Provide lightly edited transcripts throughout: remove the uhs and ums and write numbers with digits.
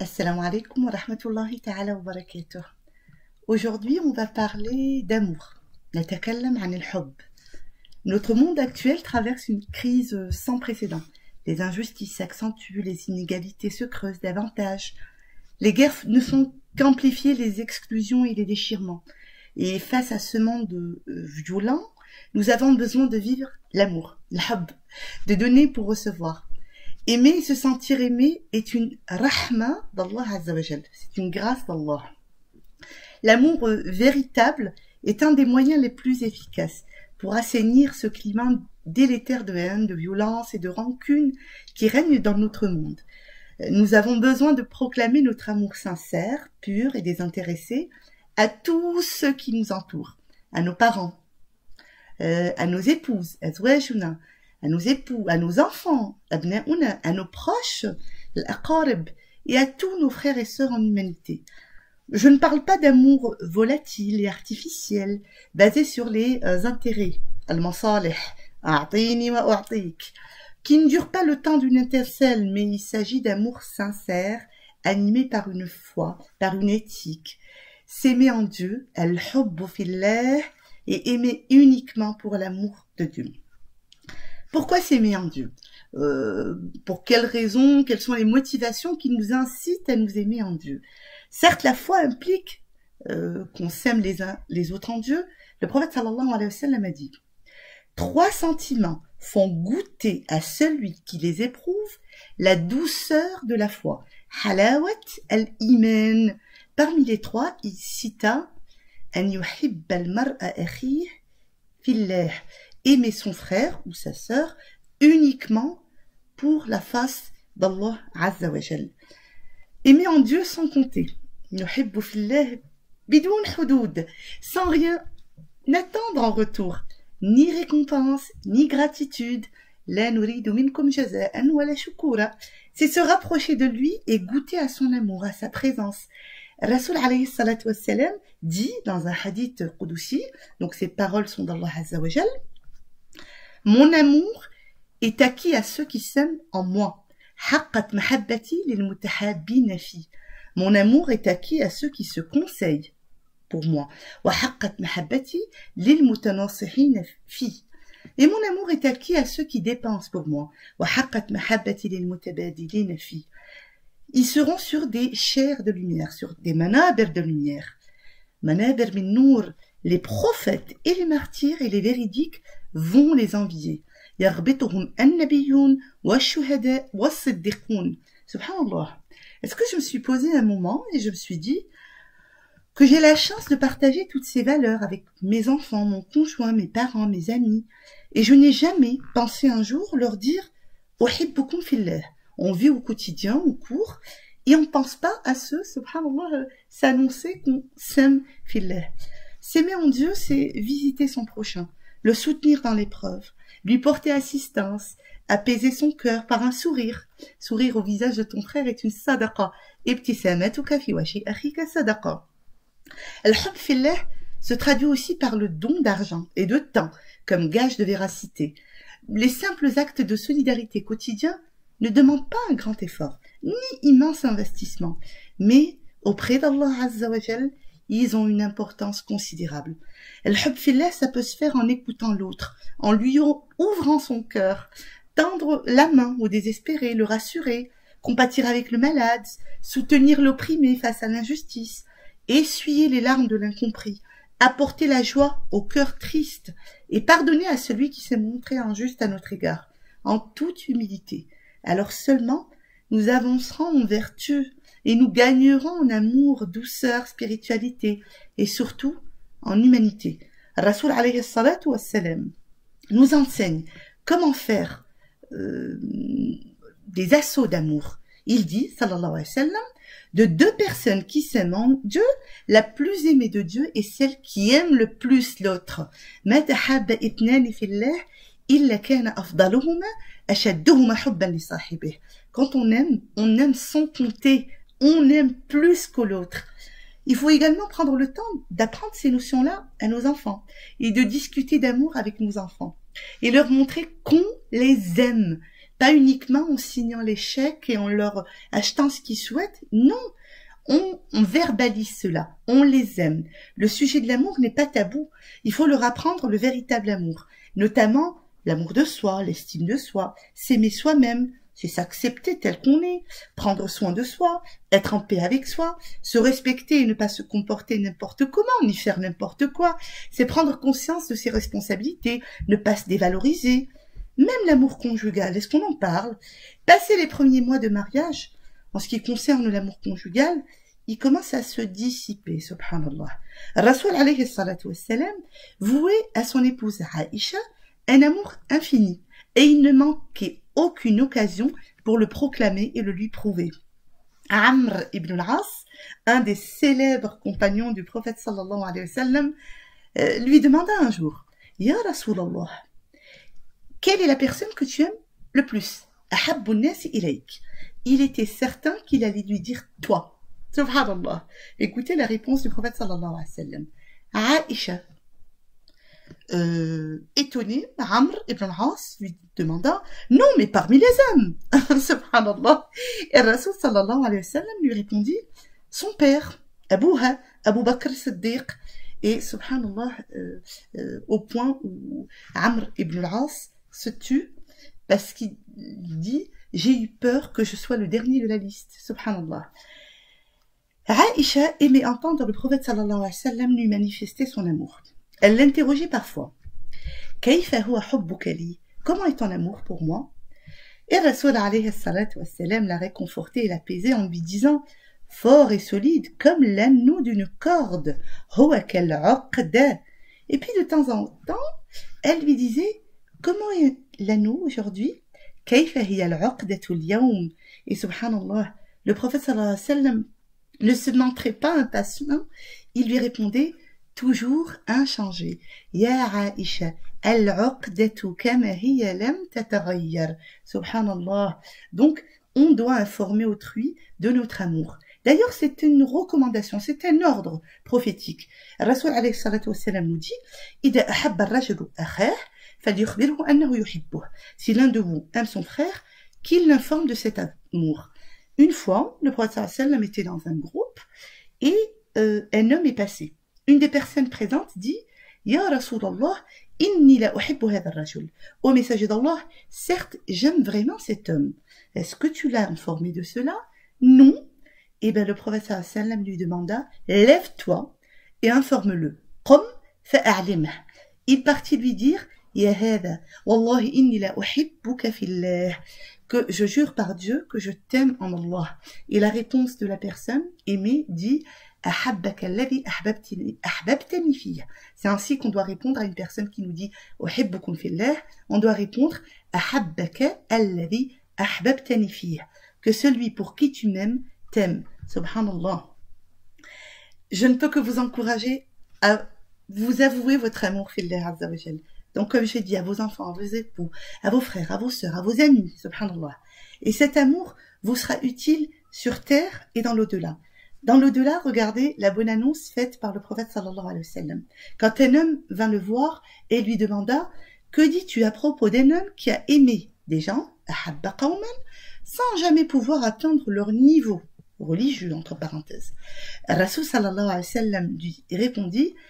Assalamu alaikum wa rahmatullahi ta'ala wa barakatuh. Aujourd'hui, on va parler d'amour. نتكلم عن الحب. Notre monde actuel traverse une crise sans précédent. Les injustices s'accentuent, les inégalités se creusent davantage. Les guerres ne font qu'amplifier les exclusions et les déchirements. Et face à ce monde violent, nous avons besoin de vivre l'amour, l'hab, de donner pour recevoir. Aimer et se sentir aimé est une rahma d'Allah Azza wa Jal. C'est une grâce d'Allah. L'amour véritable est un des moyens les plus efficaces pour assainir ce climat délétère de haine, de violence et de rancune qui règne dans notre monde. Nous avons besoin de proclamer notre amour sincère, pur et désintéressé à tous ceux qui nous entourent, à nos parents, à nos épouses, à nos époux, à nos enfants, à nos proches, et à tous nos frères et sœurs en humanité. Je ne parle pas d'amour volatile et artificiel, basé sur les intérêts, qui ne dure pas le temps d'une étincelle, mais il s'agit d'amour sincère, animé par une foi, par une éthique. S'aimer en Dieu, al-hubbu fillah, et aimer uniquement pour l'amour de Dieu. Pourquoi s'aimer en Dieu? Pour quelles raisons? Quelles sont les motivations qui nous incitent à nous aimer en Dieu? Certes, la foi implique qu'on s'aime les uns les autres en Dieu. Le prophète sallallahu alayhi wa sallam a dit: 3 sentiments font goûter à celui qui les éprouve la douceur de la foi. Halawat al-iman. Parmi les 3, il cita an yuhibba al-mar'a akhih fillah. Aimer son frère ou sa sœur uniquement pour la face d'Allah Azza wa Jal. Aimer en Dieu sans compter. Nuhibbu fillah bidoun hudud, sans rien attendre en retour, ni récompense, ni gratitude. La nuridu minkum jaza'an wa la shukura. C'est se rapprocher de lui et goûter à son amour, à sa présence. Rasoul alayhi salatu wassalam dit dans un hadith qudusi, donc ces paroles sont d'Allah Azza wa Jal: mon amour est acquis à ceux qui s'aiment en moi. Haqqat mahabbati lil mutahabbina fi. Mon amour est acquis à ceux qui se conseillent pour moi. Wa haqqat mahabbati lil mutanasihina fi. Et mon amour est acquis à ceux qui dépensent pour moi. Wa haqqat mahabbati lil mutabadilina fi. Ils seront sur des chairs de lumière, sur des manabir de lumière. Manabir min nour. Les prophètes et les martyrs et les véridiques vont les envier. Yarbituhum an-nabiyyun wash-shuhada was-siddiqun. Subhanallah. Est-ce que je me suis posé un moment et je me suis dit que j'ai la chance de partager toutes ces valeurs avec mes enfants, mon conjoint, mes parents, mes amis, et je n'ai jamais pensé un jour leur dire uhibbukum fillah. On vit au quotidien, on court, et on ne pense pas à ceux, subhanallah, s'annoncer qu'on s'aime fillah. S'aimer en Dieu, c'est visiter son prochain, le soutenir dans l'épreuve, lui porter assistance, apaiser son cœur par un sourire. Sourire au visage de ton frère est une sadaqa. Ibtisamatuka fi washi akhika sadaqa. Al-hub fillah se traduit aussi par le don d'argent et de temps comme gage de véracité. Les simples actes de solidarité quotidiens ne demandent pas un grand effort, ni immense investissement, mais auprès d'Allah Azza wa Jal, ils ont une importance considérable. Al-hub fillah, ça peut se faire en écoutant l'autre, en lui ouvrant son cœur, tendre la main au désespéré, le rassurer, compatir avec le malade, soutenir l'opprimé face à l'injustice, essuyer les larmes de l'incompris, apporter la joie au cœur triste et pardonner à celui qui s'est montré injuste à notre égard, en toute humilité. Alors seulement, nous avancerons en vertu et nous gagnerons en amour, douceur, spiritualité et surtout en humanité. Rasoul alayhi salatu wassalam nous enseigne comment faire des assauts d'amour. Il dit, sallallahu alayhi wa sallam, de 2 personnes qui s'aiment en Dieu, la plus aimée de Dieu est celle qui aime le plus l'autre. Ma tahabba ithnani fillah illa kana afdaluhuma ashadduhuma hubban li sahibih. Quand on aime sans compter, on aime plus que l'autre. Il faut également prendre le temps d'apprendre ces notions-là à nos enfants et de discuter d'amour avec nos enfants et leur montrer qu'on les aime, Pas uniquement en signant les chèques et en leur achetant ce qu'ils souhaitent. Non, on verbalise cela, on les aime. Le sujet de l'amour n'est pas tabou. Il faut leur apprendre le véritable amour, notamment l'amour de soi, l'estime de soi, s'aimer soi-même, c'est s'accepter tel qu'on est, prendre soin de soi, être en paix avec soi, se respecter et ne pas se comporter n'importe comment, ni faire n'importe quoi. C'est prendre conscience de ses responsabilités, ne pas se dévaloriser. Même l'amour conjugal, est-ce qu'on en parle? Passer les premiers mois de mariage, en ce qui concerne l'amour conjugal, il commence à se dissiper, subhanallah. Rasoul alayhi salatu wassalam vouait à son épouse Aïcha un amour infini, et il ne manquait aucune occasion pour le proclamer et le lui prouver. Amr ibn al-As, un des célèbres compagnons du prophète sallallahu alayhi wa sallam, lui demanda un jour, « Ya Rasulallah, quelle est la personne que tu aimes le plus? Ahabbu an-nas ilayk » Il était certain qu'il allait lui dire « toi ». Subhanallah. Écoutez la réponse du prophète sallallahu alayhi wa sallam. Aïcha, étonné, Amr ibn al-As lui demanda « Non, mais parmi les hommes !» Subhanallah. Et Rasoul sallallahu alayhi wa sallam lui répondit « Son père, Abouha, Abu Bakr Siddiq ». Et subhanallah, au point où Amr ibn al-As se tue parce qu'il dit « J'ai eu peur que je sois le dernier de la liste ». Subhanallah. Aïcha aimait entendre le prophète sallallahu alayhi wa sallam lui manifester son amour. Elle l'interrogeait parfois. « Kayfa huwa hubbuka li » Comment est ton amour pour moi? Et Rasoul alayhi salatu wa salam l'a réconforté et l'apaisait en lui disant « Fort et solide comme l'anneau d'une corde. Huwa kal uqda » Et puis de temps en temps, elle lui disait « Comment est l'anneau aujourd'hui? Kayfa hiya al-uqdatu al-yawm » Et subhanallah, le prophète sallallahu alayhi wa sallam ne se montrait pas impatient, il lui répondait toujours inchangé. Ya Aïcha, al-uqdatu kama hiya lam tataghayyar. Subhanallah. Donc, on doit informer autrui de notre amour. D'ailleurs, c'est une recommandation, c'est un ordre prophétique. Rasoul alayhi salatu wassalam nous dit Ida ahabba ar-rajulu akhah falyukhbirhu annahu yuhibbuh. Si l'un de vous aime son frère, qu'il l'informe de cet amour. Une fois, le prophète sallallahu alayhi wa sallam était dans un groupe et un homme est passé. Une des personnes présentes dit « Ya Rasulallah, inni la uhibbu hadha ar-rajul » Ô messager d'Allah, certes, j'aime vraiment cet homme. Est-ce que tu l'as informé de cela? Non. Eh bien, le prophète sallallahu alayhi wa sallam lui demanda « Lève-toi et informe-le. Qum fa'a'limh » Il partit lui dire « Ya hadha, wallahi inni la uhibbuka fillah » que je jure par Dieu que je t'aime en Allah. Et la réponse de la personne aimée dit Ahabbaka alladhi ahbabtani fiyya. C'est ainsi qu'on doit répondre à une personne qui nous dit Uhibbukum fillah. On doit répondre Ahabbaka alladhi ahbabtani fiyya. Que celui pour qui tu m'aimes t'aime. Subhanallah. Je ne peux que vous encourager à vous avouer votre amour fillah azza wa jal. Donc, comme j'ai dit, à vos enfants, à vos époux, à vos frères, à vos sœurs, à vos amis, subhanallah. Et cet amour vous sera utile sur terre et dans l'au-delà. Dans l'au-delà, regardez la bonne annonce faite par le prophète sallallahu alayhi wa sallam. Quand un homme vint le voir et lui demanda « Que dis-tu à propos d'un homme qui a aimé des gens, ahabba qawman, sans jamais pouvoir atteindre leur niveau religieux, entre parenthèses ?» Rasoul sallallahu alayhi wa sallam lui répondit «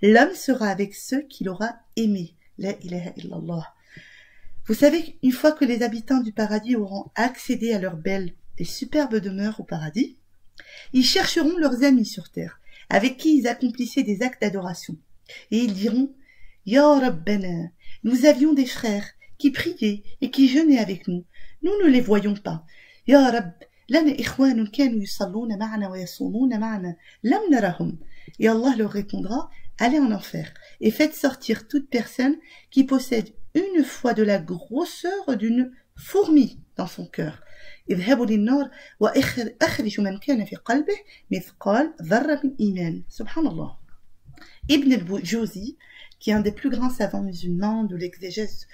L'homme sera avec ceux qu'il aura aimés. La ilaha illallah. Vous savez, une fois que les habitants du paradis auront accédé à leur belle et superbe demeure au paradis, ils chercheront leurs amis sur terre, avec qui ils accomplissaient des actes d'adoration. Et ils diront, Ya Rabbana, nous avions des frères qui priaient et qui jeûnaient avec nous. Nous ne les voyons pas. Ya Rabb, لنا إخوان كانوا يصلون معنا ويصومون معنا لم نرهم. Et Allah leur répondra, allez en enfer et faites sortir toute personne qui possède une foi de la grosseur d'une fourmi dans son cœur. اذهبوا للنار وأخرجوا من كان في قلبه مثقال ذرة من إيمان. Subhanallah. Ibn al-Jawzi, qui est un des plus grands savants musulmans de l'exégèse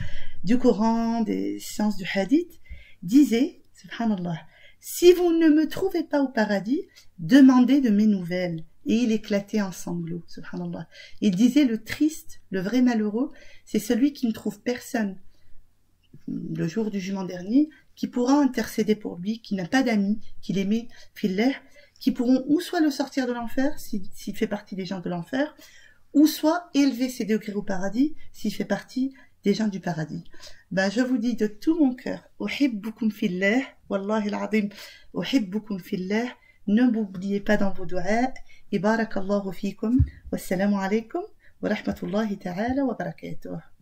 du Coran, des sciences du hadith, disait, subhanallah, si vous ne me trouvez pas au paradis, demandez de mes nouvelles. Et il éclatait en sanglots, subhanallah. Il disait, le triste, le vrai malheureux, c'est celui qui ne trouve personne le jour du jugement dernier, qui pourra intercéder pour lui, qui n'a pas d'amis, qu'il aimait fillah, qui pourront ou soit le sortir de l'enfer, s'il fait partie des gens de l'enfer, ou soit élever ses degrés au paradis, s'il fait partie des gens du paradis. Ben, je vous dis de tout mon cœur, uhibbukum fillah, wallahi al-azim, uhibbukum fillah, ne m'oubliez pas dans vos du'as, et barakallahu fikum, wassalamu alaykum, wa rahmatullahi ta'ala wa barakatuh.